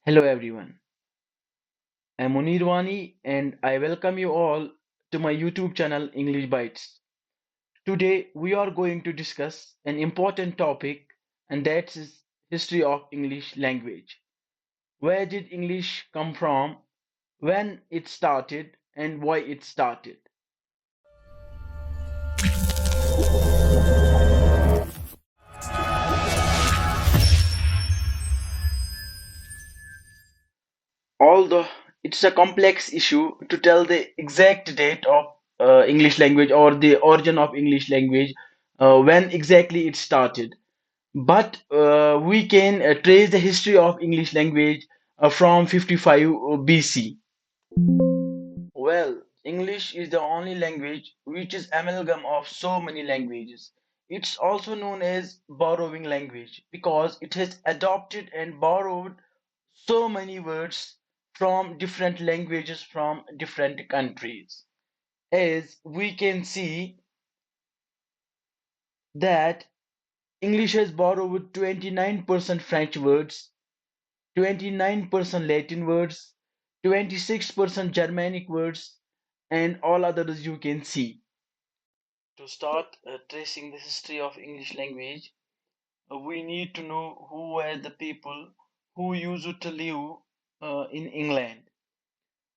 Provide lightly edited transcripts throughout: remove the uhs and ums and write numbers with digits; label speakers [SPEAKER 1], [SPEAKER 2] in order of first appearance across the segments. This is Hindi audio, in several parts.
[SPEAKER 1] Hello everyone, I'm Munir Wani and I welcome you all to my YouTube channel English Bytes. Today we are going to discuss an important topic and that's history of English language. Where did English come from, when it started and why it started? Although it's a complex issue to tell the exact date of English language or the origin of English language, when exactly it started. But we can trace the history of English language from 55 BC. Well, English is the only language which is amalgam of so many languages. It's also known as borrowing language because it has adopted and borrowed so many words from different languages from different countries. As we can see that English has borrowed 29% French words, 29% Latin words, 26% Germanic words, and all others you can see. To start tracing the history of English language, we need to know who were the people who used to live in England.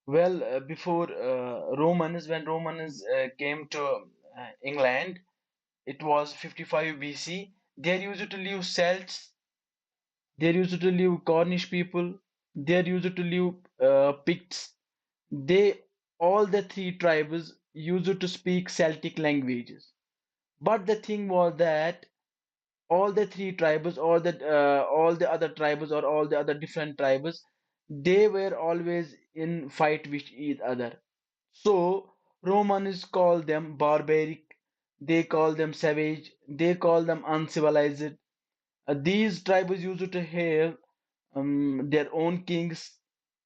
[SPEAKER 1] Well, before Romans, when Romans came to England, it was 55 BC. There used to live Celts, there used to live Cornish people, there used to live Picts. They all the three tribes used to speak Celtic languages. But the thing was that all the three tribes, all the other tribes or all the other different tribes, they were always in fight with each other. So Romans call them barbaric, they call them savage, they call them uncivilized. These tribes used to have their own kings,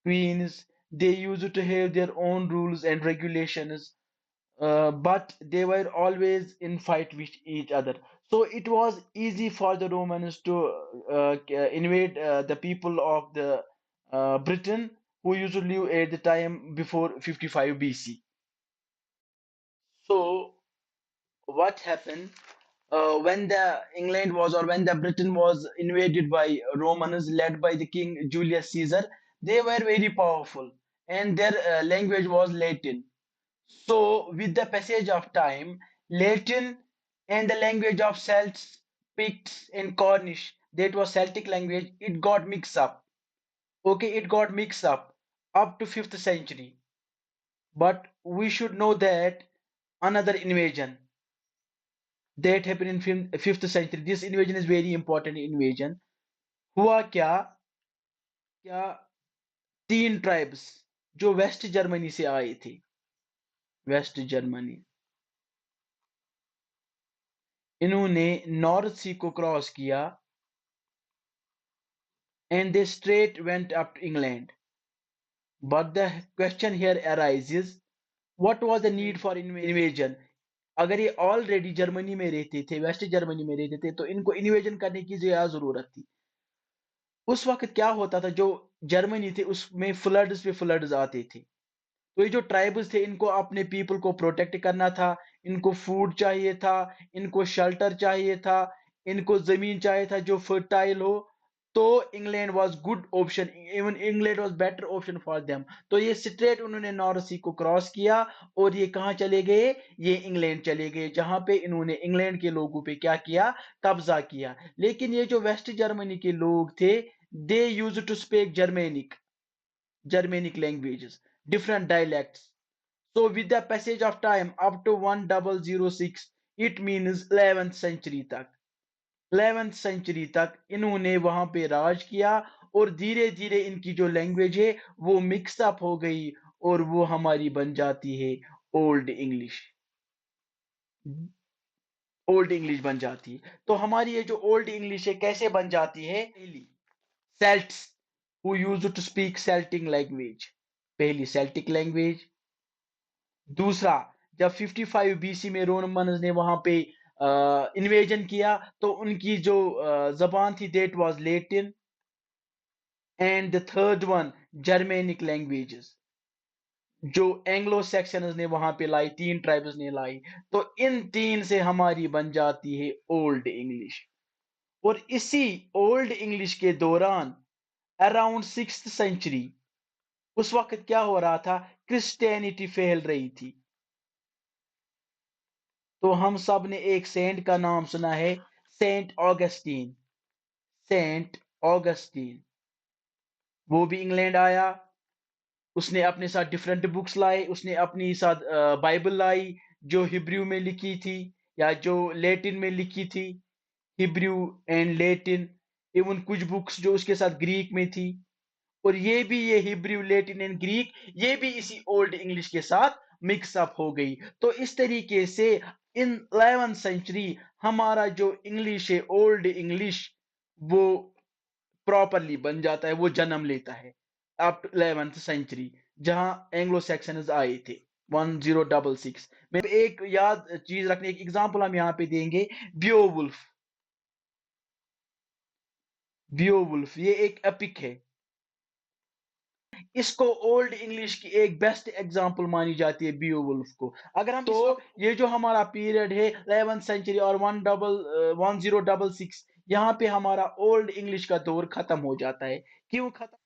[SPEAKER 1] queens. They used to have their own rules and regulations, but they were always in fight with each other. So it was easy for the Romans to invade the people of the Britain who used to live at the time before 55 BC. So what happened when the England was or when the Britain was invaded by Romans led by the King Julius Caesar? They were very powerful and their language was Latin. So, with the passage of time, Latin and the language of Celts, Picts, and Cornish, that was Celtic language, it got mixed up. Okay, it got mixed up to 5th century. But we should know that another invasion that happened in 5th century, this invasion is very important invasion. हुआ क्या क्या तीन ट्राइब्स जो वेस्ट जर्मनी से आए थे, वेस्ट जर्मनी, इन्होंने नॉर्थ सी को क्रॉस किया and they straight went up to England. But the question here arises, what was the need for invasion? अगर ये ऑलरेडी जर्मनी में रहते थे, वेस्ट जर्मनी में रहते थे, तो इनको इन्वेजन करने की क्या जरूरत थी? उस वक्त क्या होता था, जो जर्मनी थे उसमें फ्लड्स पे फ्लड्स आते थे, तो ये जो ट्राइब्स थे इनको अपने पीपल को प्रोटेक्ट करना था, इनको फूड चाहिए था, इनको शेल्टर चाहिए था, इनको जमीन चाहिए था जो फर्टाइल हो। तो England was good option, even England was better option for them. तो ये स्ट्रेट उन्होंने नॉर्थ सी को क्रॉस किया और ये कहाँ चले गए? ये इंग्लैंड चले गए, जहां पे इन्होंने इंग्लैंड के लोगों पे क्या किया? कब्जा किया। लेकिन ये जो वेस्ट जर्मनी के लोग थे, they use to speak Germanic languages, different dialects. So with the passage of time up to 1006, it means 11th century तक, 11th century तक इन्होंने वहां पे राज किया और धीरे धीरे इनकी जो लैंग्वेज है वो मिक्स अप हो गई और वो हमारी बन जाती है ओल्ड इंग्लिश। ओल्ड इंग्लिश बन जाती है। तो हमारी ये जो ओल्ड इंग्लिश है कैसे बन जाती है? पहली, Celts who used to speak Celtic language, पहली सेल्टिक लैंग्वेज। दूसरा, जब 55 बीसी में रोमन्स ने वहां पे इन्वेजन किया तो उनकी जो जबान थी that was Latin. And the third one Germanic languages, जो एंग्लो सेक्शंस ने वहां पे लाई, 3 ट्राइब्स ने लाई। तो इन 3 से हमारी बन जाती है ओल्ड इंग्लिश। और इसी ओल्ड इंग्लिश के दौरान अराउंड 6th सेंचुरी, उस वक्त क्या हो रहा था, क्रिश्चियनिटी फैल रही थी। तो हम सब ने एक सेंट का नाम सुना है, सेंट ऑगस्टीन। सेंट ऑगस्टीन, वो भी इंग्लैंड आया। उसने अपने साथ डिफरेंट बुक्स लाए, उसने अपनी साथ बाइबल लाई, जो हिब्रू में लिखी थी या जो लैटिन में लिखी थी, हिब्रू एंड लैटिन। इवन कुछ बुक्स जो उसके साथ ग्रीक में थी। और ये हिब्रू लैटिन एंड ग्रीक, ये भी इसी ओल्ड इंग्लिश के साथ मिक्स अप हो गई। तो इस तरीके से इन 11th सेंचुरी हमारा जो इंग्लिश है, ओल्ड इंग्लिश, वो प्रॉपरली बन जाता है, वो जन्म लेता है अप टू 11th सेंचुरी, जहां एंग्लो सैक्सन्स आए थे 1066 में। एक याद चीज रखने, एक एग्जांपल हम यहाँ पे देंगे, बियोवुल्फ। बियोवुल्फ ये एक एपिक है। इसको ओल्ड इंग्लिश की एक बेस्ट एग्जांपल मानी जाती है बियोवुल्फ को। अगर हम तो ये जो हमारा पीरियड है 11th सेंचुरी और 1066, यहाँ पे हमारा ओल्ड इंग्लिश का दौर खत्म हो जाता है। क्यों खत्म?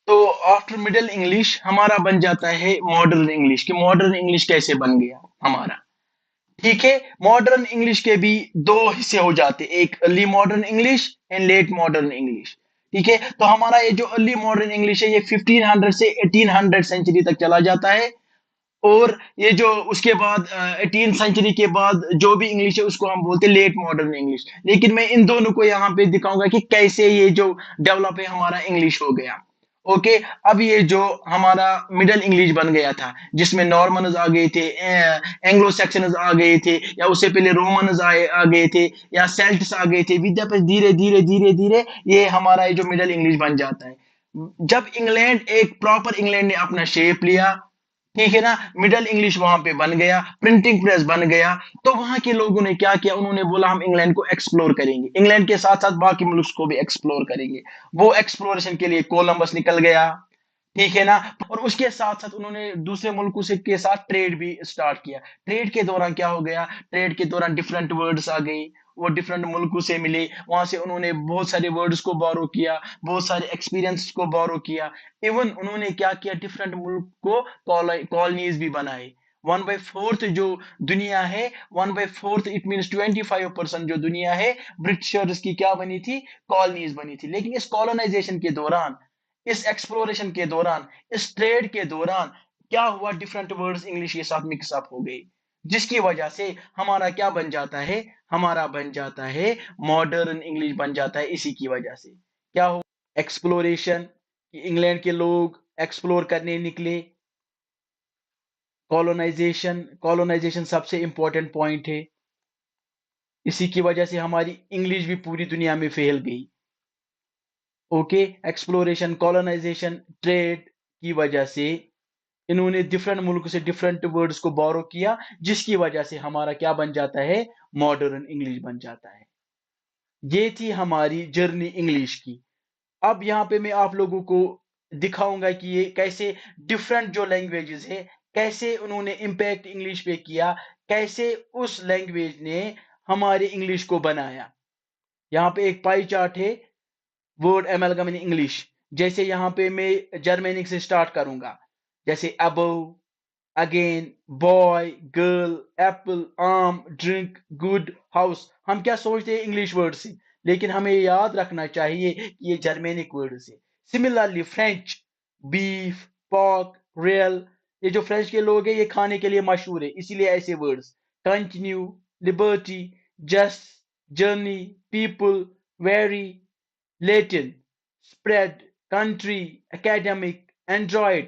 [SPEAKER 1] तो आफ्टर मिडिल इंग्लिश हमारा बन जाता है मॉडर्न इंग्लिश। कि मॉडर्न इंग्लिश कैसे बन गया हमारा, ठीक है। मॉडर्न इंग्लिश के भी दो हिस्से हो जाते हैं, एक early modern English and let modern English. ठीक है, तो हमारा ये जो अर्ली मॉडर्न इंग्लिश है, ये 1500 से 1800 सेंचुरी तक चला जाता है। और ये जो उसके बाद 18th सेंचुरी के बाद जो भी इंग्लिश है, उसको हम बोलते हैं लेट मॉडर्न इंग्लिश। लेकिन मैं इन दोनों को यहाँ पे दिखाऊंगा कि कैसे ये जो डेवलप है हमारा इंग्लिश हो गया। ओके, अब ये जो हमारा मिडल इंग्लिश बन गया था, जिसमें नॉर्मन्स आ गए थे, एंग्लो सैक्सन्स आ गए थे, या उससे पहले रोमन्स आ गए थे, या सेल्ट्स आ गए थे, विद्या धीरे धीरे धीरे धीरे ये हमारा ये जो मिडल इंग्लिश बन जाता है। जब इंग्लैंड, एक प्रॉपर इंग्लैंड ने अपना शेप लिया, ठीक है ना, मिडल इंग्लिश वहां पे बन गया, प्रिंटिंग प्रेस बन गया, तो वहां के लोगों ने क्या किया, उन्होंने बोला हम इंग्लैंड को एक्सप्लोर करेंगे, इंग्लैंड के साथ साथ बाकी मुल्क को भी एक्सप्लोर करेंगे। वो एक्सप्लोरेशन के लिए कोलंबस निकल गया, ठीक है ना। और उसके साथ साथ उन्होंने दूसरे मुल्कों से के साथ ट्रेड भी स्टार्ट किया। ट्रेड के दौरान क्या हो गया, ट्रेड के दौरान डिफरेंट वर्ड्स आ गई, वो डिफरेंट मुल्कों से मिले, वहां से उन्होंने बहुत सारे वर्ड्स को बोरो किया, बहुत सारे एक्सपीरियंस को बोरो किया। इवन उन्होंने क्या किया, डिफरेंट मुल्क को कॉलोनीज भी बनाए। 1/4 जो दुनिया है, 1/4 इट मीन 25% जो दुनिया है, ब्रिटिशर्स की क्या बनी थी, कॉलोनीज बनी थी। लेकिन इस कॉलोनाइजेशन के दौरान, इस एक्सप्लोरेशन के दौरान, इस ट्रेड के दौरान क्या हुआ, डिफरेंट वर्ड्स इंग्लिश के साथ मिक्स अप हो गए, जिसकी वजह से हमारा क्या बन जाता है, हमारा बन जाता है मॉडर्न इंग्लिश बन जाता है। इसी की वजह से क्या हो, एक्सप्लोरेशन, इंग्लैंड के लोग एक्सप्लोर करने निकले। कॉलोनाइजेशन, कॉलोनाइजेशन सबसे इंपॉर्टेंट पॉइंट है। इसी की वजह से हमारी इंग्लिश भी पूरी दुनिया में फैल गई। ओके, एक्सप्लोरेशन, कॉलोनाइजेशन, ट्रेड की वजह से इन्होंने डिफरेंट मुल्क से डिफरेंट वर्ड्स को बोरो किया, जिसकी वजह से हमारा क्या बन जाता है, मॉडर्न इंग्लिश बन जाता है। ये थी हमारी जर्नी इंग्लिश की। अब यहाँ पे मैं आप लोगों को दिखाऊंगा कि ये कैसे डिफरेंट जो लैंग्वेजेस है, कैसे उन्होंने इम्पैक्ट इंग्लिश पे किया, कैसे उस लैंग्वेज ने हमारे इंग्लिश को बनाया। यहाँ पे एक पाई चार्ट है, वर्ड एमलगम इन इंग्लिश। जैसे यहाँ पे मैं जर्मेनिक से स्टार्ट करूंगा, जैसे above, again, boy, girl, Apple, आम, ड्रिंक, गुड, हाउस। हम क्या सोचते हैं इंग्लिश वर्ड से, लेकिन हमें याद रखना चाहिए कि ये जर्मेनिक वर्ड से। Similarly French, beef, pock, real. ये जो फ्रेंच के लोग हैं, ये खाने के लिए मशहूर है, इसीलिए ऐसे words. Continue, liberty, just, journey, people, very, Latin, spread, country, academic, Android।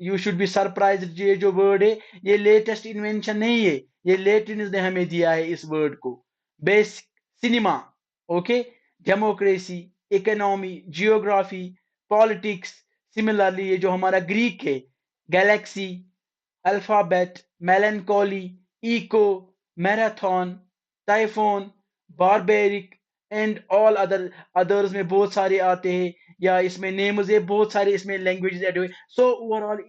[SPEAKER 1] You should be surprise, ये जो वर्ड है, ये लेटेस्ट इन्वेंशन नहीं है, ये लेटिन ने हमें दिया है इस वर्ड को। Basic, cinema, okay, democracy, economy, geography, politics. Similarly ये जो हमारा ग्रीक है, galaxy, alphabet, melancholy, echo, marathon, typhoon, barbaric, and all others में बहुत सारे आते हैं, या इसमें नेम्स है बहुत सारे, इसमें लैंग्वेजेस ऐड हुए। सो ओवरऑल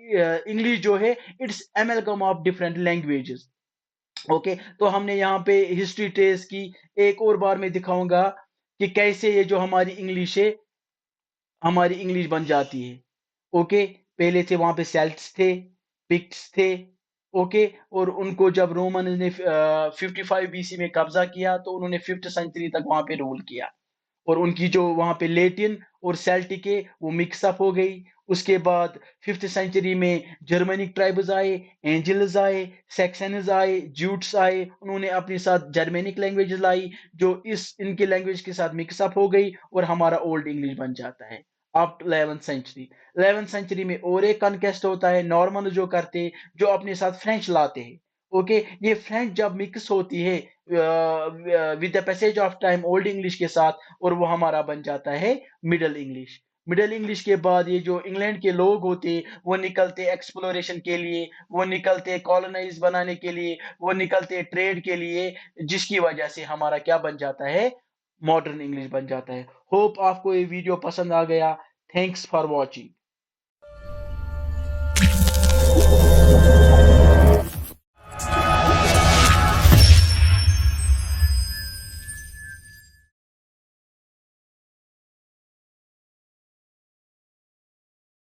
[SPEAKER 1] इंग्लिश जो है it's amalgam of different languages. Okay, तो हमने यहाँ पे हिस्ट्री ट्रेस की। एक और बार मैं दिखाऊंगा कि कैसे ये जो हमारी इंग्लिश है, हमारी इंग्लिश बन जाती है। ओके, पहले थे वहां पे सेल्ट्स थे, पिक्ट्स थे। ओके, और उनको जब रोमन ने 55 BC में कब्जा किया तो उन्होंने 5th सेंचुरी तक वहां पे रूल किया, और उनकी जो वहां पे लेटिन और सेल्टिक है वो मिक्सअप हो गई। उसके बाद 5th सेंचुरी में जर्मनिक ट्राइब्स आए, एंजल्स आए, सैक्सन्स आए, जूट्स आए, उन्होंने अपने साथ जर्मेनिक लैंग्वेज लाई, जो इस इनके लैंग्वेज के साथ मिक्सअप हो गई, और हमारा ओल्ड इंग्लिश बन जाता है up to 11th century. 11th century में और एक कॉन्केस्ट होता है, नॉर्मन जो करते, जो अपने साथ फ्रेंच लाते हैं। ओके, ये फ्रेंच जब मिक्स होती है with the passage of time old English के साथ, और वो हमारा बन जाता है मिडल इंग्लिश। मिडल इंग्लिश के बाद ये जो इंग्लैंड के लोग होते, वो निकलते एक्सप्लोरेशन के लिए, वो निकलते कॉलोनाइज बनाने के लिए, वो निकलते ट्रेड के लिए, जिसकी वजह से हमारा क्या बन जाता है, मॉडर्न इंग्लिश बन जाता है। होप आपको ये वीडियो पसंद आ गया। Thanks for watching.